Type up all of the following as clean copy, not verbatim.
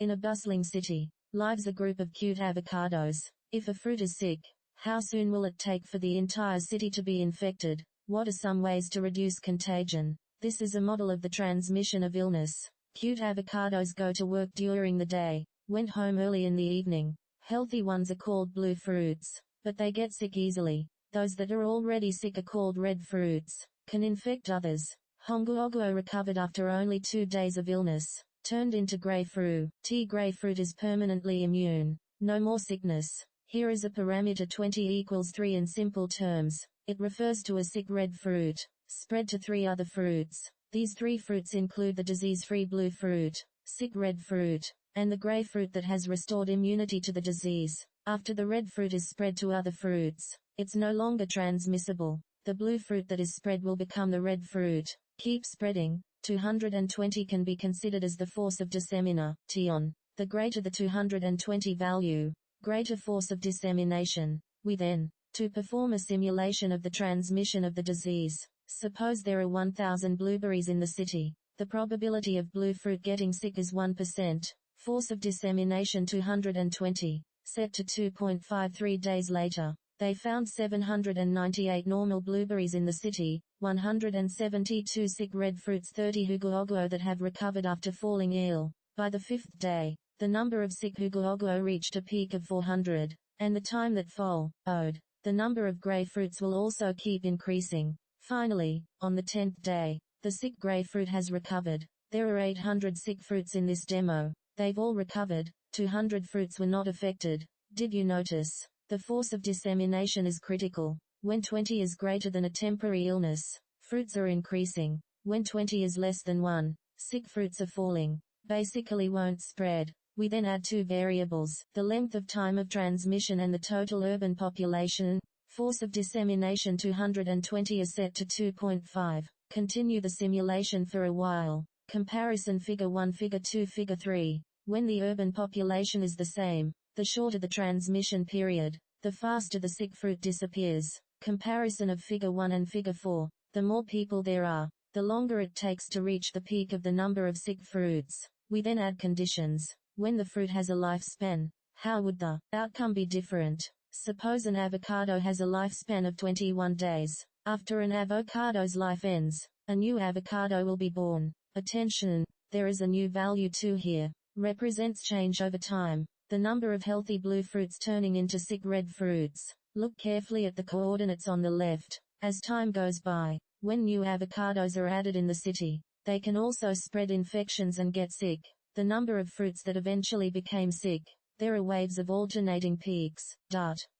In a bustling city, lives a group of cute avocados. If a fruit is sick, how soon will it take for the entire city to be infected? What are some ways to reduce contagion? This is a model of the transmission of illness. Cute avocados go to work during the day, went home early in the evening. Healthy ones are called blue fruits, but they get sick easily. Those that are already sick are called red fruits, can infect others. Avocados recovered after only 2 days of illness, turned into grapefruit. Grapefruit is permanently immune. No more sickness. Here is a parameter 20 = 3 in simple terms. It refers to a sick red fruit, spread to 3 other fruits. These 3 fruits include the disease-free blue fruit, sick red fruit, and the grapefruit that has restored immunity to the disease. After the red fruit is spread to other fruits, it's no longer transmissible. The blue fruit that is spread will become the red fruit. Keep spreading. 220 can be considered as the force of dissemination. The greater the 220 value, greater force of dissemination. We then, to perform a simulation of the transmission of the disease, suppose there are 1,000 blueberries in the city. The probability of blue fruit getting sick is 1%. Force of dissemination 220, set to 2.53 days later. They found 798 normal blueberries in the city, 172 sick red fruits, 30 avocados that have recovered after falling ill. By the 5th day, the number of sick avocados reached a peak of 400, and the time that followed, the number of grapefruits will also keep increasing. Finally, on the 10th day, the sick grapefruit has recovered. There are 800 sick fruits in this demo. They've all recovered. 200 fruits were not affected. Did you notice? The force of dissemination is critical. When 20 is greater than a temporary illness, fruits are increasing. When 20 is less than 1, sick fruits are falling. Basically won't spread. We then add 2 variables, the length of time of transmission and the total urban population. Force of dissemination 220 is set to 2.5. Continue the simulation for a while. Comparison Figure 1, Figure 2, Figure 3. When the urban population is the same, the shorter the transmission period, the faster the sick fruit disappears. Comparison of Figure 1 and Figure 4. The more people there are, the longer it takes to reach the peak of the number of sick fruits. We then add conditions. When the fruit has a lifespan, how would the outcome be different? Suppose an avocado has a lifespan of 21 days. After an avocado's life ends, a new avocado will be born. Attention, there is a new value 2 here. Represents change over time. The number of healthy blue fruits turning into sick red fruits. Look carefully at the coordinates on the left. As time goes by, when new avocados are added in the city, they can also spread infections and get sick. The number of fruits that eventually became sick. There are waves of alternating peaks.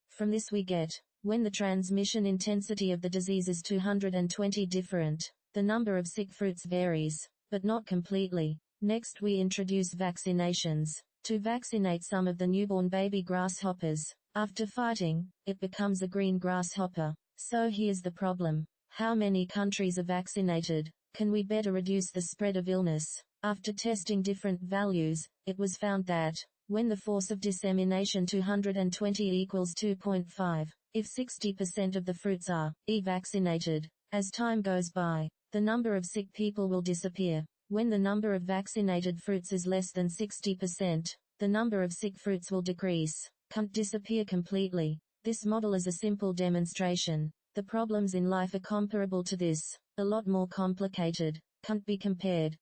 From this we get, when the transmission intensity of the disease is 220 different, the number of sick fruits varies, but not completely. Next we introduce vaccinations. To vaccinate some of the newborn baby grasshoppers, after fighting, it becomes a green grasshopper. So here's the problem. How many countries are vaccinated? Can we better reduce the spread of illness? After testing different values, it was found that, when the force of dissemination 220 = 2.5, if 60% of the fruits are vaccinated, as time goes by, the number of sick people will disappear. When the number of vaccinated fruits is less than 60%, the number of sick fruits will decrease, can't disappear completely. This model is a simple demonstration. The problems in life are comparable to this, a lot more complicated, can't be compared.